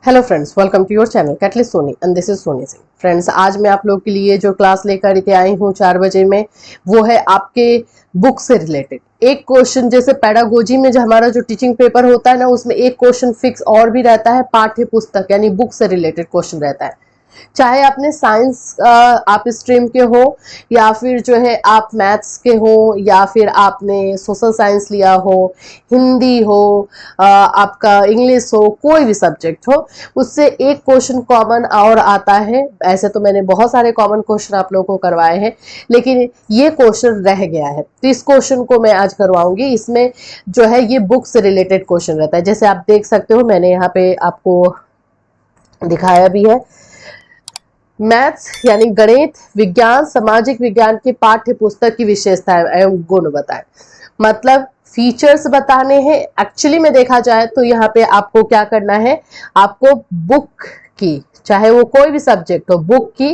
Hello friends, welcome to your channel catalyst Soni and this is Soni Singh. Friends, आज मैं आप लोग के लिए जो क्लास लेकर के आई हूँ 4 बजे में, वो है आपके बुक से रिलेटेड एक क्वेश्चन। जैसे पेडागोजी में जो हमारा जो टीचिंग पेपर होता है ना, उसमें एक क्वेश्चन फिक्स और भी रहता है, पाठ्य पुस्तक यानी बुक से रिलेटेड क्वेश्चन रहता है। चाहे आपने साइंस आप स्ट्रीम के हो, या फिर जो है आप मैथ्स के हो, या फिर आपने सोशल साइंस लिया हो, हिंदी हो, आपका इंग्लिश हो, कोई भी सब्जेक्ट हो, उससे एक क्वेश्चन कॉमन और आता है। ऐसे तो मैंने बहुत सारे कॉमन क्वेश्चन आप लोगों को करवाए हैं, लेकिन ये क्वेश्चन रह गया है, तो इस क्वेश्चन को मैं आज करवाऊंगी। इसमें जो है ये बुक से रिलेटेड क्वेश्चन रहता है। जैसे आप देख सकते हो, मैंने यहाँ पे आपको दिखाया भी है। मैथ्स यानी गणित, विज्ञान, सामाजिक विज्ञान की पाठ्य पुस्तक की विशेषताएं एवं गुण बताएं। मतलब फीचर्स बताने हैं। एक्चुअली में देखा जाए तो यहाँ पे आपको क्या करना है, आपको बुक की, चाहे वो कोई भी सब्जेक्ट हो, बुक की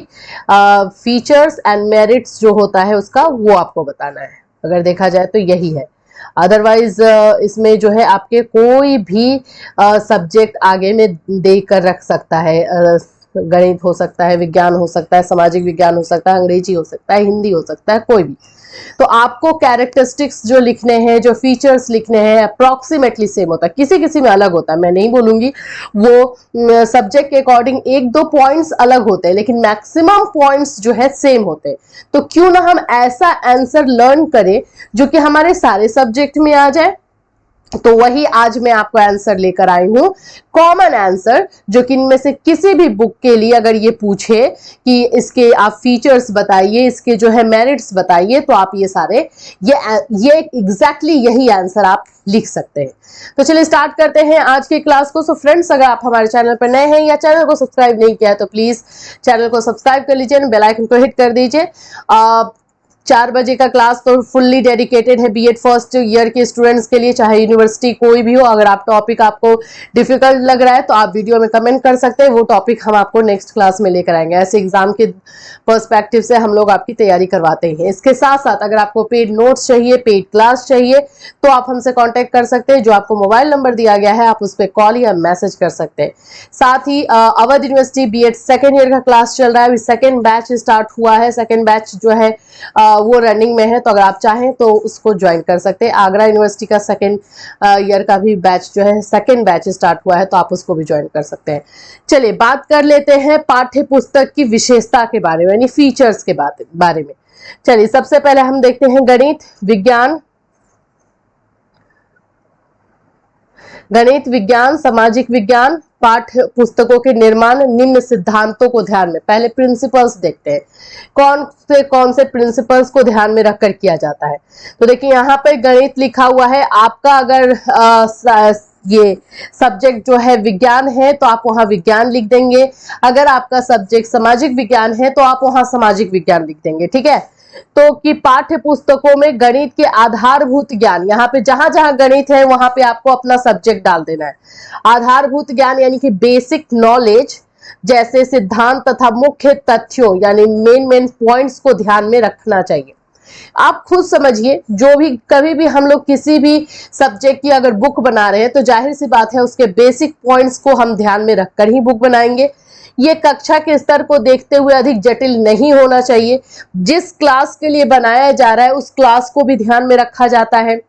फीचर्स एंड मेरिट्स जो होता है उसका, वो आपको बताना है। अगर देखा जाए तो यही है। अदरवाइज इसमें जो है आपके कोई भी सब्जेक्ट आगे में दे कर रख सकता है। गणित हो सकता है, विज्ञान हो सकता है, सामाजिक विज्ञान हो सकता है, अंग्रेजी हो सकता है, हिंदी हो सकता है, कोई भी। तो आपको कैरेक्टरिस्टिक्स जो लिखने हैं, जो फीचर्स लिखने हैं, अप्रोक्सीमेटली सेम होता है। किसी किसी में अलग होता है, मैं नहीं बोलूंगी, वो सब्जेक्ट के अकॉर्डिंग 1-2 पॉइंट्स अलग होते हैं, लेकिन मैक्सिमम पॉइंट्स जो है सेम होते हैं। तो क्यों ना हम ऐसा आंसर लर्न करें जो कि हमारे सारे सब्जेक्ट में आ जाए। तो वही आज मैं आपको आंसर लेकर आई हूं, कॉमन आंसर, जो कि इनमें से किसी भी बुक के लिए अगर ये पूछे कि इसके आप फीचर्स बताइए, इसके जो है मेरिट्स बताइए, तो आप ये सारे ये एग्जैक्टली यही आंसर आप लिख सकते हैं। तो चलिए स्टार्ट करते हैं आज की क्लास को। सो फ्रेंड्स, अगर आप हमारे चैनल पर नए हैं या चैनल को सब्सक्राइब नहीं किया है तो प्लीज चैनल को सब्सक्राइब कर लीजिए, बेल आइकन को हिट कर दीजिए। 4 बजे का क्लास तो फुल्ली डेडिकेटेड है बीएड फर्स्ट ईयर के स्टूडेंट्स के लिए, चाहे यूनिवर्सिटी कोई भी हो। अगर आप टॉपिक आपको डिफिकल्ट लग रहा है तो आप वीडियो में कमेंट कर सकते हैं, वो टॉपिक हम आपको नेक्स्ट क्लास में लेकर आएंगे। ऐसे एग्जाम के पर्सपेक्टिव से हम लोग आपकी तैयारी करवाते हैं। इसके साथ साथ अगर आपको पेड नोट्स चाहिए, पेड क्लास चाहिए, तो आप हमसे कॉन्टेक्ट कर सकते हैं। जो आपको मोबाइल नंबर दिया गया है, आप उस पर कॉल या मैसेज कर सकते हैं। साथ ही Awadh university BEd second year का क्लास चल रहा है, अभी सेकेंड बैच स्टार्ट हुआ है। सेकेंड बैच जो है वो रनिंग में है, तो अगर आप चाहें तो उसको ज्वाइन कर सकते हैं। आगरा यूनिवर्सिटी का सेकेंड ईयर का भी बैच जो है, सेकेंड बैच स्टार्ट हुआ है, तो आप उसको भी ज्वाइन कर सकते हैं। चलिए बात कर लेते हैं पाठ्य पुस्तक की विशेषता के बारे में, यानी फीचर्स के बारे में। चलिए सबसे पहले हम देखते हैं गणित, विज्ञान, सामाजिक विज्ञान पाठ्य पुस्तकों के निर्माण निम्न सिद्धांतों को ध्यान में, पहले प्रिंसिपल्स देखते हैं, कौन से प्रिंसिपल्स को ध्यान में रखकर किया जाता है। तो देखिए यहाँ पर गणित लिखा हुआ है। आपका अगर ये सब्जेक्ट जो है विज्ञान है तो आप वहां विज्ञान लिख देंगे। अगर आपका सब्जेक्ट सामाजिक विज्ञान है तो आप वहां सामाजिक विज्ञान लिख देंगे, ठीक है। तो कि पाठ्य पुस्तकों में गणित के आधारभूत ज्ञान, यहाँ पे जहां जहां गणित है वहां पे आपको अपना सब्जेक्ट डाल देना है। आधारभूत ज्ञान यानी कि बेसिक नॉलेज, जैसे सिद्धांत तथा मुख्य तथ्यों यानी मेन पॉइंट्स को ध्यान में रखना चाहिए। आप खुद समझिए, जो भी कभी भी हम लोग किसी भी सब्जेक्ट की अगर बुक बना रहे हैं तो जाहिर सी बात है उसके बेसिक पॉइंट्स को हम ध्यान में रखकर ही बुक बनाएंगे। ये कक्षा के स्तर को देखते हुए अधिक जटिल नहीं होना चाहिए। जिस क्लास के लिए बनाया जा रहा है उस क्लास को भी ध्यान में रखा जाता है।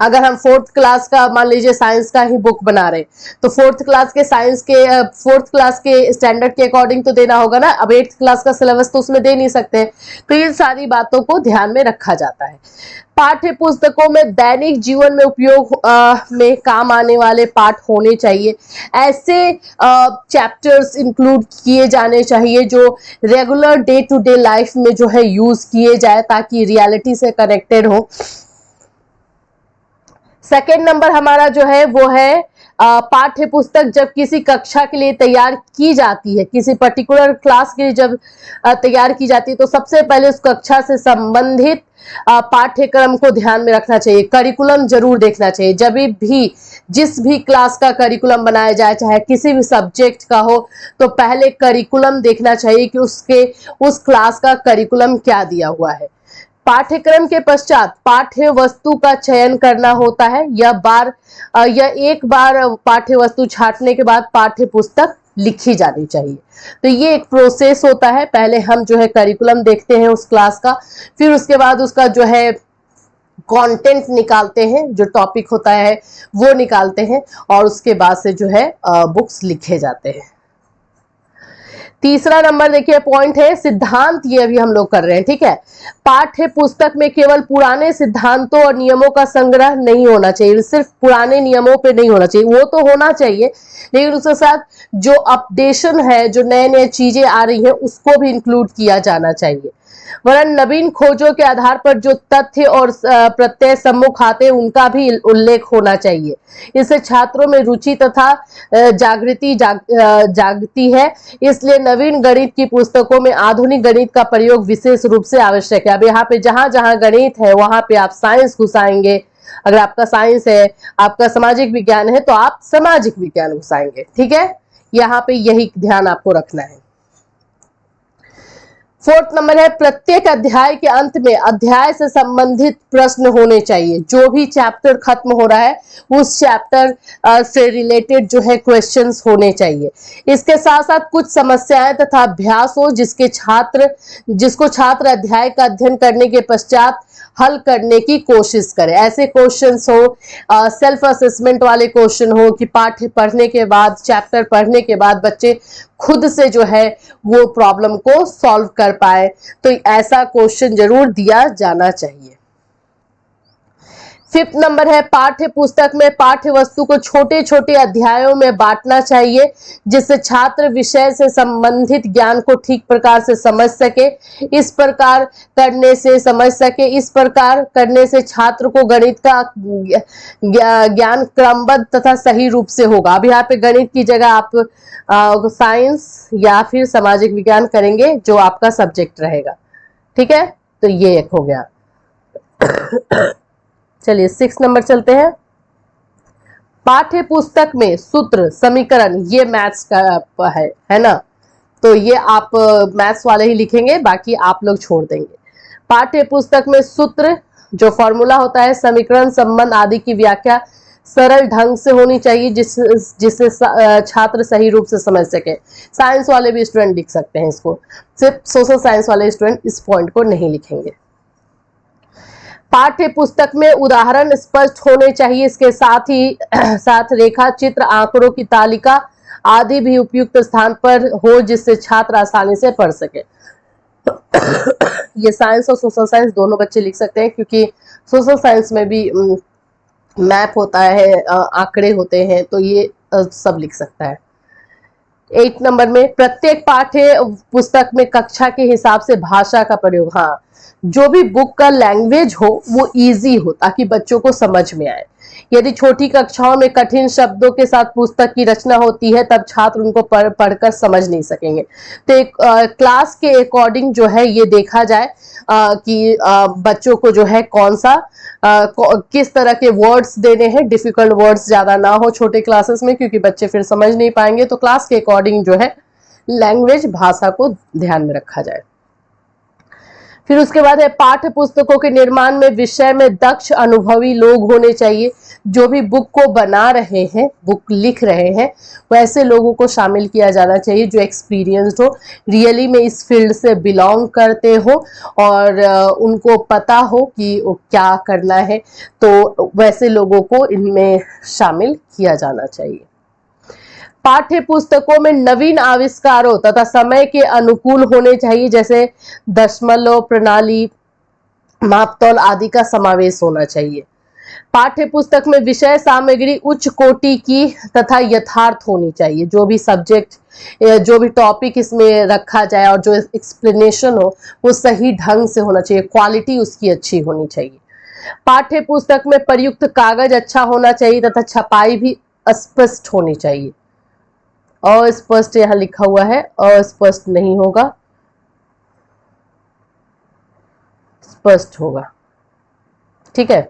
अगर हम 4th क्लास का मान लीजिए साइंस का ही बुक बना रहे, तो 4th क्लास के साइंस के 4th क्लास के स्टैंडर्ड के अकॉर्डिंग तो देना होगा ना। अब 8th क्लास का सिलेबस तो उसमें दे नहीं सकते। तो इन सारी बातों को ध्यान में रखा जाता है। पाठ्य पुस्तकों में दैनिक जीवन में उपयोग में काम आने वाले पाठ होने चाहिए। ऐसे चैप्टर्स इंक्लूड किए जाने चाहिए जो regular day to day life में जो है यूज किए जाए, ताकि रियलिटी से कनेक्टेड हो। सेकेंड नंबर हमारा जो है वो है पाठ्य पुस्तक जब किसी कक्षा के लिए तैयार की जाती है, किसी पर्टिकुलर क्लास के लिए जब तैयार की जाती है, तो सबसे पहले उस कक्षा से संबंधित पाठ्यक्रम को ध्यान में रखना चाहिए। करिकुलम जरूर देखना चाहिए। जब भी जिस भी क्लास का करिकुलम बनाया जाए, चाहे किसी भी सब्जेक्ट का हो, तो पहले करिकुलम देखना चाहिए कि उस क्लास का करिकुलम क्या दिया हुआ है। पाठ्यक्रम के पश्चात पाठ्य वस्तु का चयन करना होता है या एक बार पाठ्य वस्तु छांटने के बाद पाठ्य पुस्तक लिखी जानी चाहिए। तो ये एक प्रोसेस होता है। पहले हम जो है करिकुलम देखते हैं उस क्लास का, फिर उसके बाद उसका जो है कंटेंट निकालते हैं, जो टॉपिक होता है वो निकालते हैं, और उसके बाद से जो है बुक्स लिखे जाते हैं। तीसरा नंबर देखिए पॉइंट है सिद्धांत, ये अभी हम लोग कर रहे हैं, ठीक है। पाठ्य पुस्तक में केवल पुराने सिद्धांतों और नियमों का संग्रह नहीं होना चाहिए, सिर्फ पुराने नियमों पे नहीं होना चाहिए, वो तो होना चाहिए, लेकिन उसके साथ जो अपडेशन है, जो नए नए चीजें आ रही हैं, उसको भी इंक्लूड किया जाना चाहिए। वरन नवीन खोजों के आधार पर जो तथ्य और प्रत्यय सम्मुख आते हैं उनका भी उल्लेख होना चाहिए। इससे छात्रों में रुचि तथा जागृति जागती है। इसलिए नवीन गणित की पुस्तकों में आधुनिक गणित का प्रयोग विशेष रूप से आवश्यक है। अब यहाँ पे जहां जहां गणित है वहां पे आप साइंस घुसाएंगे। अगर आपका साइंस है, आपका सामाजिक विज्ञान है, तो आप सामाजिक विज्ञान घुसाएंगे, ठीक है। यहाँ पे यही ध्यान आपको रखना है। फोर्थ नंबर है प्रत्येक अध्याय के अंत में अध्याय से संबंधित प्रश्न होने चाहिए। जो भी चैप्टर खत्म हो रहा है उस चैप्टर से रिलेटेड जो है क्वेश्चंस होने चाहिए। इसके साथ साथ कुछ समस्याएं तथा अभ्यास हो जिसको छात्र अध्याय का अध्ययन करने के पश्चात हल करने की कोशिश करें। ऐसे क्वेश्चंस हो, सेल्फ असेसमेंट वाले क्वेश्चन हो कि पाठ्य पढ़ने के बाद, चैप्टर पढ़ने के बाद बच्चे खुद से जो है वो प्रॉब्लम को सॉल्व कर पाए, तो ऐसा क्वेश्चन जरूर दिया जाना चाहिए। फिफ्थ नंबर है पाठ्य पुस्तक में पाठ्य वस्तु को छोटे छोटे अध्यायों में बांटना चाहिए, जिससे छात्र विषय से संबंधित ज्ञान को ठीक प्रकार से समझ सके। इस प्रकार करने से छात्र को गणित का ज्ञान क्रमबद्ध तथा सही रूप से होगा। अब यहाँ पे गणित की जगह आप साइंस या फिर सामाजिक विज्ञान करेंगे, जो आपका सब्जेक्ट रहेगा, ठीक है। तो ये एक हो गया। चलिए 6 नंबर चलते हैं। पाठ्य पुस्तक में सूत्र, समीकरण, ये मैथ्स का है ना, तो ये आप मैथ्स वाले ही लिखेंगे, बाकी आप लोग छोड़ देंगे। पाठ्य पुस्तक में सूत्र, जो फॉर्मूला होता है, समीकरण, संबंध आदि की व्याख्या सरल ढंग से होनी चाहिए, जिससे छात्र सही रूप से समझ सके। साइंस वाले भी स्टूडेंट लिख सकते हैं इसको, सिर्फ सोशल साइंस वाले स्टूडेंट इस पॉइंट को नहीं लिखेंगे। पाठ्य पुस्तक में उदाहरण स्पष्ट होने चाहिए। इसके साथ रेखा चित्र, आंकड़ों की तालिका आदि भी उपयुक्त स्थान पर हो, जिससे छात्र आसानी से पढ़ सके। ये साइंस और सोशल साइंस दोनों बच्चे लिख सकते हैं, क्योंकि सोशल साइंस में भी मैप होता है, आंकड़े होते हैं, तो ये सब लिख सकता है। 8 नंबर में प्रत्येक पाठ्य पुस्तक में कक्षा के हिसाब से भाषा का प्रयोग, हाँ, जो भी बुक का लैंग्वेज हो वो इजी हो, ताकि बच्चों को समझ में आए। यदि छोटी कक्षाओं में कठिन शब्दों के साथ पुस्तक की रचना होती है, तब छात्र उनको पढ़कर समझ नहीं सकेंगे। तो एक क्लास के अकॉर्डिंग जो है ये देखा जाए कि बच्चों को जो है कौन सा किस तरह के वर्ड्स देने हैं। डिफिकल्ट वर्ड्स ज्यादा ना हो छोटे क्लासेस में, क्योंकि बच्चे फिर समझ नहीं पाएंगे। तो क्लास के अकॉर्डिंग जो है लैंग्वेज, भाषा को ध्यान में रखा जाए। फिर उसके बाद है पाठ्य पुस्तकों के निर्माण में विषय में दक्ष अनुभवी लोग होने चाहिए। जो भी बुक को बना रहे हैं, बुक लिख रहे हैं, वैसे लोगों को शामिल किया जाना चाहिए जो एक्सपीरियंस्ड हो, रियली में इस फील्ड से बिलोंग करते हो और उनको पता हो कि क्या करना है। तो वैसे लोगों को इनमें शामिल किया जाना चाहिए। पाठ्य पुस्तकों में नवीन आविष्कारों तथा समय के अनुकूल होने चाहिए, जैसे दशमलव प्रणाली, मापतौल आदि का समावेश होना चाहिए। पाठ्य पुस्तक में विषय सामग्री उच्च कोटि की तथा यथार्थ होनी चाहिए। जो भी सब्जेक्ट, जो भी टॉपिक इसमें रखा जाए और जो एक्सप्लेनेशन हो वो सही ढंग से होना चाहिए, क्वालिटी उसकी अच्छी होनी चाहिए। पाठ्य पुस्तक में प्रयुक्त कागज अच्छा होना चाहिए तथा छपाई भी स्पष्ट होनी चाहिए। अस्पष्ट यहां लिखा हुआ है, अस्पष्ट नहीं होगा, स्पष्ट होगा, ठीक है।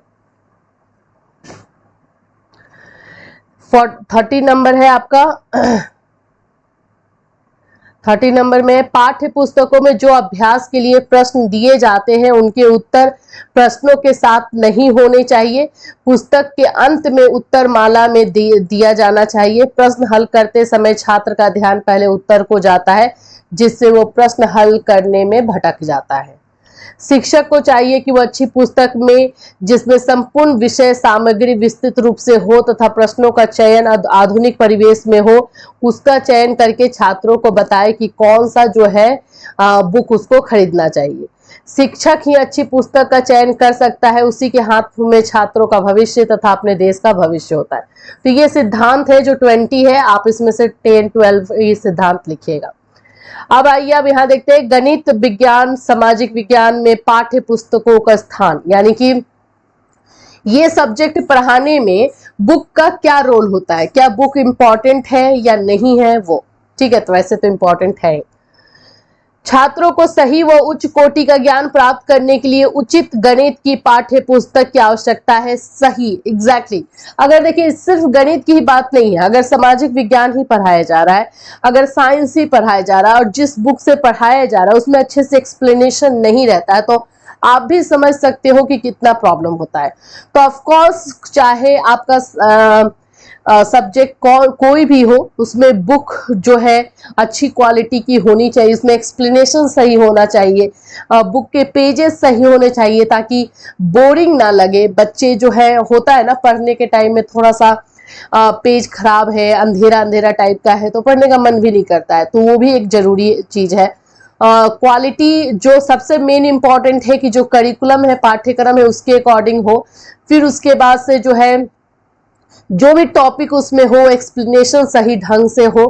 30 नंबर है आपका। 30 नंबर में पाठ्य पुस्तकों में जो अभ्यास के लिए प्रश्न दिए जाते हैं उनके उत्तर प्रश्नों के साथ नहीं होने चाहिए। पुस्तक के अंत में उत्तर माला में दिया जाना चाहिए। प्रश्न हल करते समय छात्र का ध्यान पहले उत्तर को जाता है, जिससे वो प्रश्न हल करने में भटक जाता है। शिक्षक को चाहिए कि वो अच्छी पुस्तक में जिसमें संपूर्ण विषय सामग्री विस्तृत रूप से हो तथा प्रश्नों का चयन आधुनिक परिवेश में हो, उसका चयन करके छात्रों को बताए कि कौन सा जो है बुक उसको खरीदना चाहिए। शिक्षक ही अच्छी पुस्तक का चयन कर सकता है, उसी के हाथ में छात्रों का भविष्य तथा अपने देश का भविष्य होता है। तो ये सिद्धांत है जो 20 है, आप इसमें से 10, 12 ये सिद्धांत लिखिएगा। अब आइए अब यहाँ देखते हैं गणित विज्ञान सामाजिक विज्ञान में पाठ्य पुस्तकों का स्थान, यानी कि ये सब्जेक्ट पढ़ाने में बुक का क्या रोल होता है, क्या बुक इंपॉर्टेंट है या नहीं है वो। ठीक है, तो वैसे तो इंपॉर्टेंट है। छात्रों को सही व उच्च कोटि का ज्ञान प्राप्त करने के लिए उचित गणित की पाठ्य पुस्तक की आवश्यकता है। सही, एग्जैक्टली। अगर देखिए सिर्फ गणित की ही बात नहीं है, अगर सामाजिक विज्ञान ही पढ़ाया जा रहा है, अगर साइंस ही पढ़ाया जा रहा है और जिस बुक से पढ़ाया जा रहा है उसमें अच्छे से एक्सप्लेनेशन नहीं रहता है, तो आप भी समझ सकते हो कि कितना प्रॉब्लम होता है। तो ऑफकोर्स चाहे आपका सब्जेक्ट कोई भी हो, उसमें बुक जो है अच्छी क्वालिटी की होनी चाहिए, उसमें एक्सप्लेनेशन सही होना चाहिए, बुक के पेजेस सही होने चाहिए ताकि बोरिंग ना लगे। बच्चे जो है होता है ना पढ़ने के टाइम में थोड़ा सा पेज खराब है, अंधेरा अंधेरा टाइप का है, तो पढ़ने का मन भी नहीं करता है, तो वो भी एक जरूरी चीज है। क्वालिटी जो सबसे मेन इंपॉर्टेंट है कि जो करिकुलम है, पाठ्यक्रम है, उसके अकॉर्डिंग हो। फिर उसके बाद से जो है जो भी टॉपिक उसमें हो, एक्सप्लेनेशन सही ढंग से हो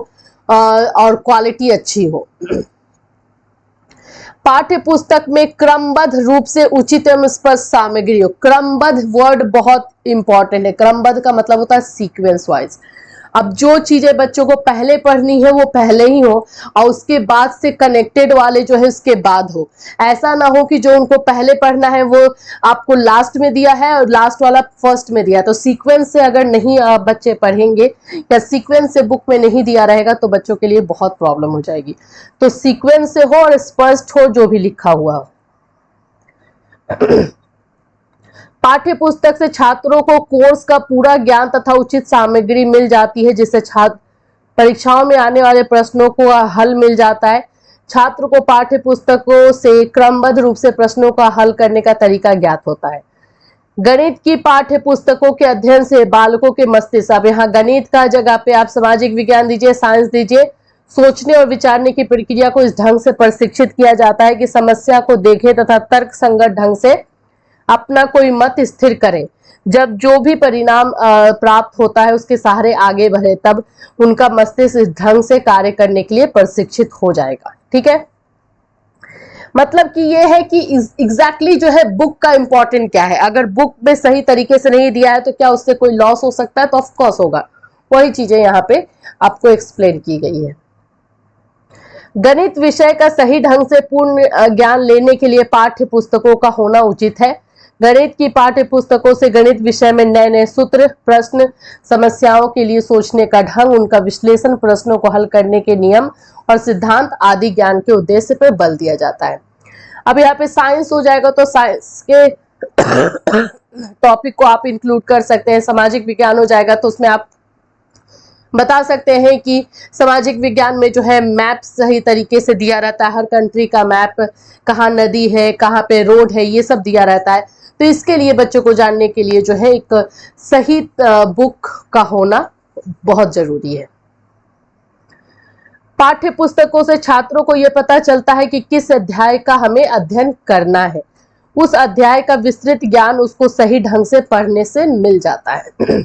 और क्वालिटी अच्छी हो। पाठ्य पुस्तक में क्रमबद्ध रूप से उचित एवं स्पष्ट सामग्री हो। क्रमबद्ध वर्ड बहुत इंपॉर्टेंट है। क्रमबद्ध का मतलब होता है सीक्वेंस वाइज। अब जो चीजें बच्चों को पहले पढ़नी है वो पहले ही हो और उसके बाद से कनेक्टेड वाले जो है उसके बाद हो। ऐसा ना हो कि जो उनको पहले पढ़ना है वो आपको लास्ट में दिया है और लास्ट वाला फर्स्ट में दिया। तो सीक्वेंस से अगर नहीं बच्चे पढ़ेंगे या सीक्वेंस से बुक में नहीं दिया रहेगा तो बच्चों के लिए बहुत प्रॉब्लम हो जाएगी। तो सीक्वेंस से हो और स्पष्ट हो जो भी लिखा हुआ हो। पाठ्य पुस्तक से छात्रों को कोर्स का पूरा ज्ञान तथा उचित सामग्री मिल जाती है, जिससे छात्र परीक्षाओं में आने वाले प्रश्नों को हल मिल जाता है। छात्र को पाठ्य पुस्तकों से क्रमबद्ध रूप से प्रश्नों का हल करने का तरीका ज्ञात होता है। गणित की पाठ्य पुस्तकों के अध्ययन से बालकों के मस्तिष्क, अब यहाँ गणित का जगह पे आप सामाजिक विज्ञान दीजिए, साइंस दीजिए, सोचने और विचारने की प्रक्रिया को इस ढंग से प्रशिक्षित किया जाता है कि समस्या को देखे तथा तर्क संगत ढंग से अपना कोई मत स्थिर करे। जब जो भी परिणाम प्राप्त होता है उसके सहारे आगे बढ़े, तब उनका मस्तिष्क इस ढंग से कार्य करने के लिए प्रशिक्षित हो जाएगा। ठीक है, मतलब कि ये है कि एग्जैक्टली जो है बुक का इंपॉर्टेंट क्या है। अगर बुक में सही तरीके से नहीं दिया है तो क्या उससे कोई लॉस हो सकता है, तो ऑफकोर्स होगा। वही चीजें यहाँ पे आपको एक्सप्लेन की गई है। गणित विषय का सही ढंग से पूर्ण ज्ञान लेने के लिए पाठ्य पुस्तकों का होना उचित है। गणित की पाठ्य पुस्तकों से गणित विषय में नए नए सूत्र, प्रश्न, समस्याओं के लिए सोचने का ढंग, उनका विश्लेषण, प्रश्नों को हल करने के नियम और सिद्धांत आदि ज्ञान के उद्देश्य पर बल दिया जाता है। अब यहाँ पे साइंस हो जाएगा तो साइंस के टॉपिक को आप इंक्लूड कर सकते हैं। सामाजिक विज्ञान हो जाएगा तो उसमें आप बता सकते हैं कि सामाजिक विज्ञान में जो है मैप सही तरीके से दिया रहता है, हर कंट्री का मैप, कहाँ नदी है, कहाँ पे रोड है, ये सब दिया रहता है। तो इसके लिए बच्चों को जानने के लिए जो है एक सही बुक का होना बहुत जरूरी है। पाठ्य पुस्तकों से छात्रों को यह पता चलता है कि किस अध्याय का हमें अध्ययन करना है। उस अध्याय का विस्तृत ज्ञान उसको सही ढंग से पढ़ने से मिल जाता है।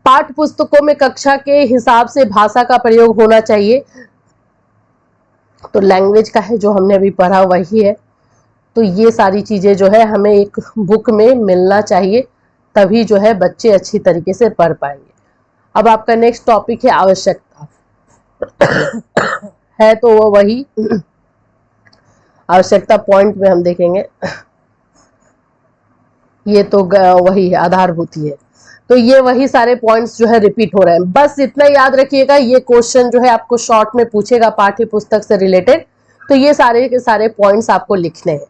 पाठ्य पुस्तकों में कक्षा के हिसाब से भाषा का प्रयोग होना चाहिए। तो लैंग्वेज का है जो हमने अभी पढ़ा वही है। तो ये सारी चीजें जो है हमें एक बुक में मिलना चाहिए, तभी जो है बच्चे अच्छी तरीके से पढ़ पाएंगे। अब आपका नेक्स्ट टॉपिक है आवश्यकता। है तो वो वही आवश्यकता पॉइंट में हम देखेंगे। ये तो वही है, आधारभूत ही है। तो ये वही सारे पॉइंट्स जो है रिपीट हो रहे हैं। बस इतना याद रखिएगा, ये क्वेश्चन जो है आपको शॉर्ट में पूछेगा पाठ्य पुस्तक से रिलेटेड, तो ये सारे के सारे पॉइंट्स आपको लिखने हैं।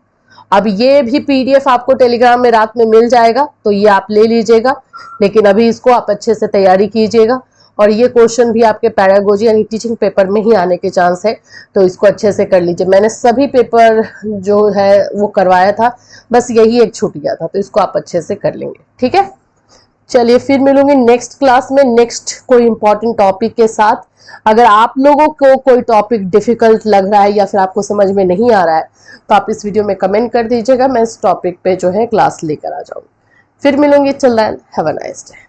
अब ये भी पीडीएफ आपको टेलीग्राम में रात में मिल जाएगा, तो ये आप ले लीजिएगा, लेकिन अभी इसको आप अच्छे से तैयारी कीजिएगा। और ये क्वेश्चन भी आपके पैडागोजी यानी टीचिंग पेपर में ही आने के चांस है, तो इसको अच्छे से कर लीजिए। मैंने सभी पेपर जो है वो करवाया था, बस यही एक छूट गया था, तो इसको आप अच्छे से कर लेंगे। ठीक है, चलिए फिर मिलूंगी नेक्स्ट क्लास में नेक्स्ट कोई इंपॉर्टेंट टॉपिक के साथ। अगर आप लोगों को कोई टॉपिक डिफिकल्ट लग रहा है या फिर आपको समझ में नहीं आ रहा है, तो आप इस वीडियो में कमेंट कर दीजिएगा, मैं इस टॉपिक पे जो है क्लास लेकर आ जाऊंगी। फिर मिलूंगी, till then have a nice day.